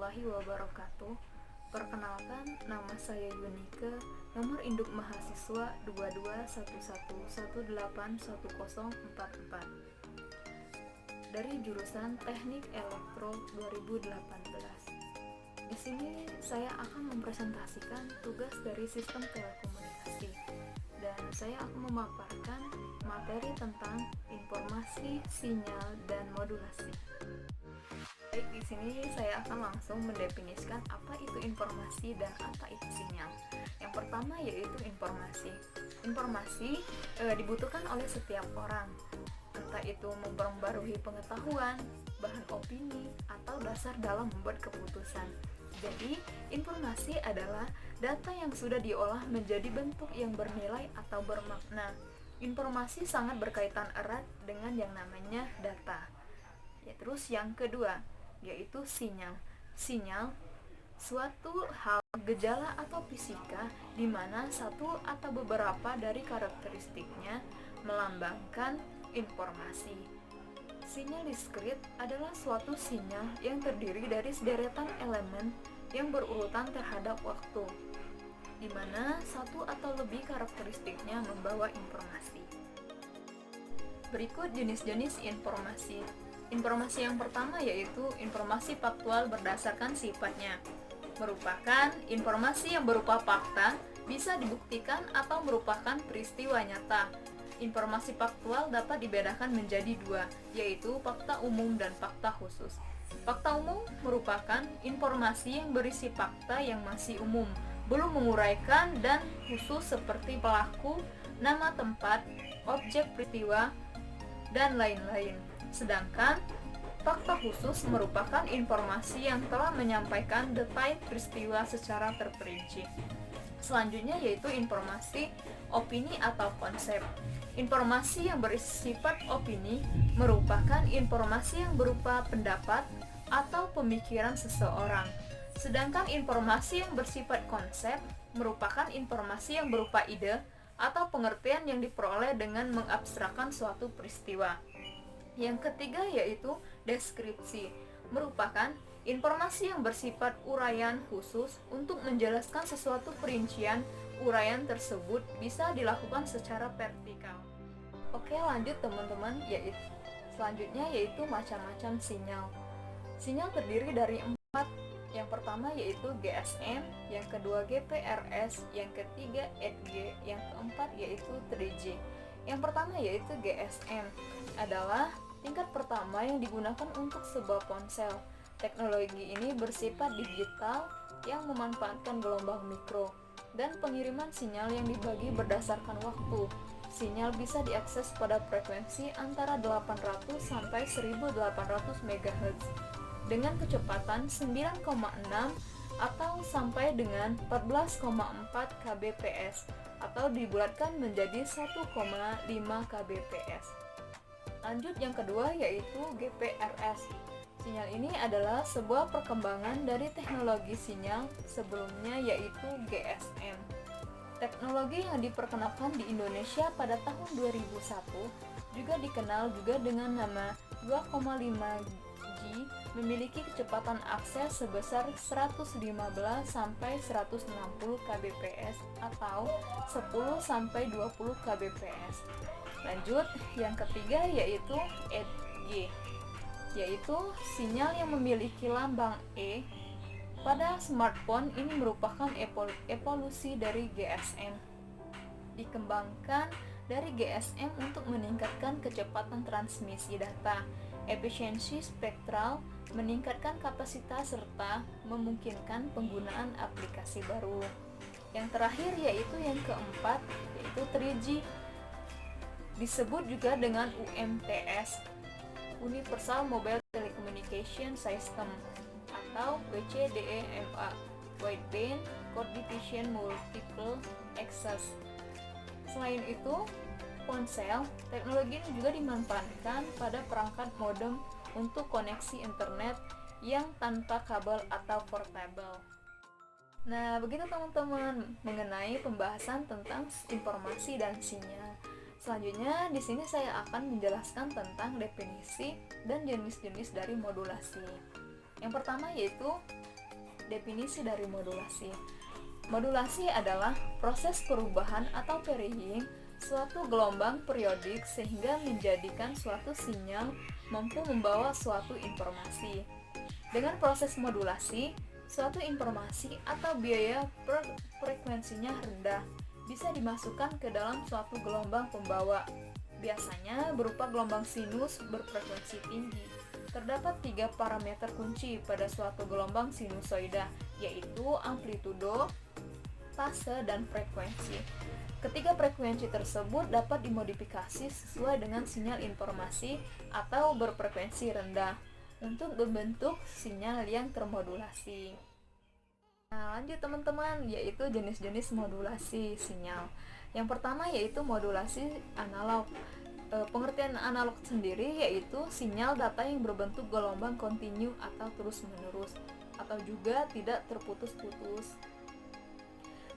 warahmatullahi wabarakatuh. Perkenalkan, nama saya Yunike, nomor induk mahasiswa 2211181044 dari jurusan Teknik Elektro 2018. Di sini saya akan mempresentasikan tugas dari sistem telekomunikasi dan saya akan memaparkan materi tentang informasi, sinyal, dan modulasi. Baik, di sini saya akan langsung mendefinisikan apa itu informasi dan apa itu sinyal. Yang pertama yaitu informasi. Informasi dibutuhkan oleh setiap orang, entah itu memperbarui pengetahuan, bahan opini, atau dasar dalam membuat keputusan. Jadi, informasi adalah data yang sudah diolah menjadi bentuk yang bernilai atau bermakna. Informasi sangat berkaitan erat dengan yang namanya data. Ya, terus yang kedua yaitu sinyal. Sinyal suatu hal, gejala atau fisika di mana satu atau beberapa dari karakteristiknya melambangkan informasi. Sinyal diskrit adalah suatu sinyal yang terdiri dari sederetan elemen yang berurutan terhadap waktu, di mana satu atau lebih karakteristiknya membawa informasi. Berikut jenis-jenis informasi. Informasi yang pertama yaitu informasi faktual berdasarkan sifatnya. Merupakan informasi yang berupa fakta, bisa dibuktikan atau merupakan peristiwa nyata. Informasi faktual dapat dibedakan menjadi dua, yaitu fakta umum dan fakta khusus. Fakta umum merupakan informasi yang berisi fakta yang masih umum, belum menguraikan dan khusus seperti pelaku, nama tempat, objek peristiwa, dan lain-lain. Sedangkan fakta khusus merupakan informasi yang telah menyampaikan detail peristiwa secara terperinci. Selanjutnya yaitu informasi opini atau konsep. Informasi yang bersifat opini merupakan informasi yang berupa pendapat atau pemikiran seseorang. Sedangkan informasi yang bersifat konsep merupakan informasi yang berupa ide atau pengertian yang diperoleh dengan mengabstrakkan suatu peristiwa. Yang ketiga yaitu deskripsi, merupakan informasi yang bersifat uraian khusus untuk menjelaskan sesuatu perincian. Uraian tersebut bisa dilakukan secara vertikal. Oke, lanjut teman-teman, selanjutnya yaitu macam-macam sinyal. Sinyal terdiri dari 4. Yang pertama yaitu GSM, yang kedua GPRS, yang ketiga 8G, yang keempat yaitu 3G. Yang pertama yaitu GSM adalah tingkat pertama yang digunakan untuk sebuah ponsel. Teknologi ini bersifat digital yang memanfaatkan gelombang mikro dan pengiriman sinyal yang dibagi berdasarkan waktu. Sinyal bisa diakses pada frekuensi antara 800 sampai 1800 MHz dengan kecepatan 9,6 atau sampai dengan 14,4 kbps atau dibulatkan menjadi 1,5 kbps. Lanjut yang kedua yaitu GPRS. Sinyal ini adalah sebuah perkembangan dari teknologi sinyal sebelumnya yaitu GSM. Teknologi yang diperkenalkan di Indonesia pada tahun 2001 juga dikenal juga dengan nama 2,5G, memiliki kecepatan akses sebesar 115 sampai 160 kbps atau 10 sampai 20 kbps. Lanjut, yang ketiga yaitu 8G, yaitu sinyal yang memiliki lambang E. Pada smartphone ini merupakan evolusi dari GSM. Dikembangkan dari GSM untuk meningkatkan kecepatan transmisi data, efisiensi spektral, meningkatkan kapasitas serta memungkinkan penggunaan aplikasi baru. Yang terakhir yaitu yang keempat yaitu 3G. Disebut juga dengan UMTS, Universal Mobile Telecommunication System, atau WCDMA, Wideband Code Division Multiple Access. Selain itu, ponsel, teknologi ini juga dimanfaatkan pada perangkat modem untuk koneksi internet yang tanpa kabel atau portable. Nah, begitu teman-teman mengenai pembahasan tentang informasi dan sinyal. Selanjutnya, di sini saya akan menjelaskan tentang definisi dan jenis-jenis dari modulasi. Yang pertama yaitu Definisi dari modulasi. Modulasi adalah proses perubahan atau varying suatu gelombang periodik sehingga menjadikan suatu sinyal mampu membawa suatu informasi. Dengan proses modulasi, suatu informasi atau biaya frekuensinya rendah bisa dimasukkan ke dalam suatu gelombang pembawa, biasanya berupa gelombang sinus berfrekuensi tinggi. Terdapat 3 parameter kunci pada suatu gelombang sinusoida, yaitu amplitudo, fase, dan frekuensi. Ketiga frekuensi tersebut dapat dimodifikasi sesuai dengan sinyal informasi atau berfrekuensi rendah untuk membentuk sinyal yang termodulasi. Nah, lanjut teman-teman, yaitu jenis-jenis modulasi sinyal. Yang pertama yaitu modulasi analog. Pengertian analog sendiri yaitu sinyal data yang berbentuk gelombang kontinu atau terus-menerus, atau juga tidak terputus-putus.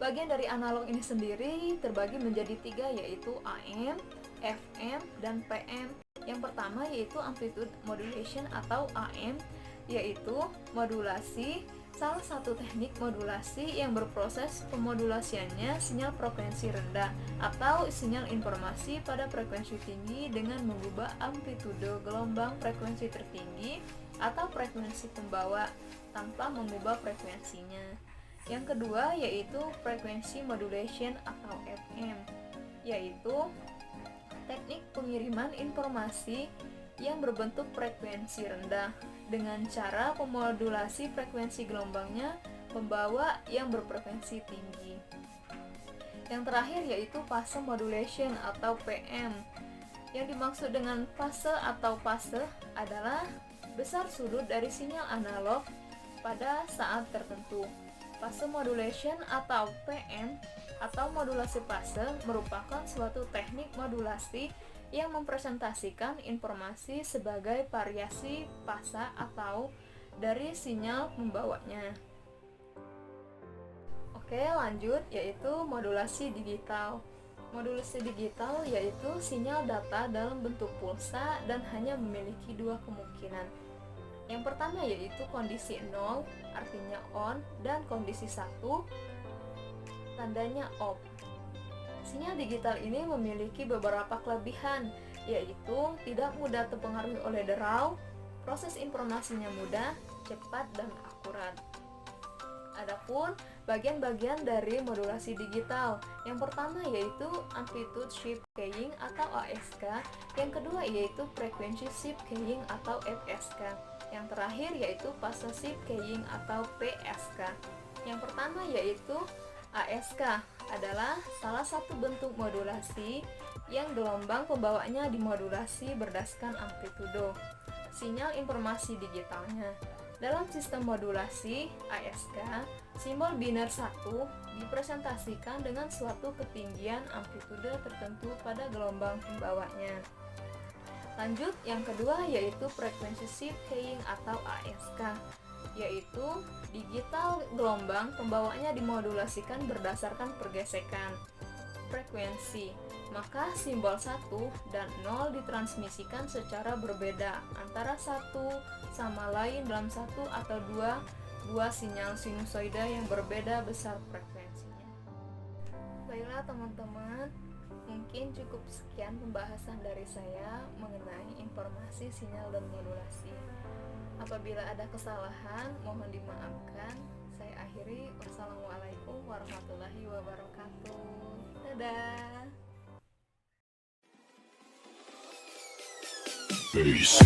Bagian dari analog ini sendiri terbagi menjadi 3, yaitu AM, FM, dan PM. Yang pertama yaitu amplitude modulation atau AM, yaitu modulasi salah satu teknik modulasi yang berproses pemodulasiannya sinyal frekuensi rendah atau sinyal informasi pada frekuensi tinggi dengan mengubah amplitude gelombang frekuensi tertinggi atau frekuensi pembawa tanpa mengubah frekuensinya. Yang kedua yaitu frequency modulation atau FM, yaitu teknik pengiriman informasi yang berbentuk frekuensi rendah dengan cara pemodulasi frekuensi gelombangnya pembawa yang berfrekuensi tinggi. Yang terakhir yaitu fase modulation atau PM. Yang dimaksud dengan fase atau fase adalah besar sudut dari sinyal analog pada saat tertentu. Fase modulation atau PM atau modulasi fase merupakan suatu teknik modulasi yang mempresentasikan informasi sebagai variasi fase atau dari sinyal pembawanya. Oke, lanjut yaitu modulasi digital. Modulasi digital yaitu sinyal data dalam bentuk pulsa dan hanya memiliki 2 kemungkinan. Yang pertama yaitu kondisi 0, artinya on, dan kondisi 1, tandanya off. Sinyal digital ini memiliki beberapa kelebihan, yaitu tidak mudah terpengaruhi oleh derau, proses informasinya mudah, cepat, dan akurat. Adapun bagian-bagian dari modulasi digital, yang pertama yaitu amplitude shift keying atau ASK, yang kedua yaitu frequency shift keying atau FSK, yang terakhir yaitu phase shift keying atau PSK. Yang pertama yaitu ASK adalah salah satu bentuk modulasi yang gelombang pembawanya dimodulasi berdasarkan amplitudo sinyal informasi digitalnya. Dalam sistem modulasi ASK, simbol biner 1 dipresentasikan dengan suatu ketinggian amplitudo tertentu pada gelombang pembawanya. Lanjut, yang kedua yaitu frequency shift keying atau ASK, yaitu digital gelombang pembawanya dimodulasikan berdasarkan pergesekan frekuensi, maka simbol 1 dan 0 ditransmisikan secara berbeda antara satu sama lain dalam satu atau dua buah sinyal sinusoida yang berbeda besar frekuensinya. Baiklah teman-teman, mungkin cukup sekian pembahasan dari saya mengenai informasi sinyal dan modulasi. Apabila ada kesalahan, mohon dimaafkan. Saya akhiri. Wassalamualaikum warahmatullahi wabarakatuh. Dadah. Peace.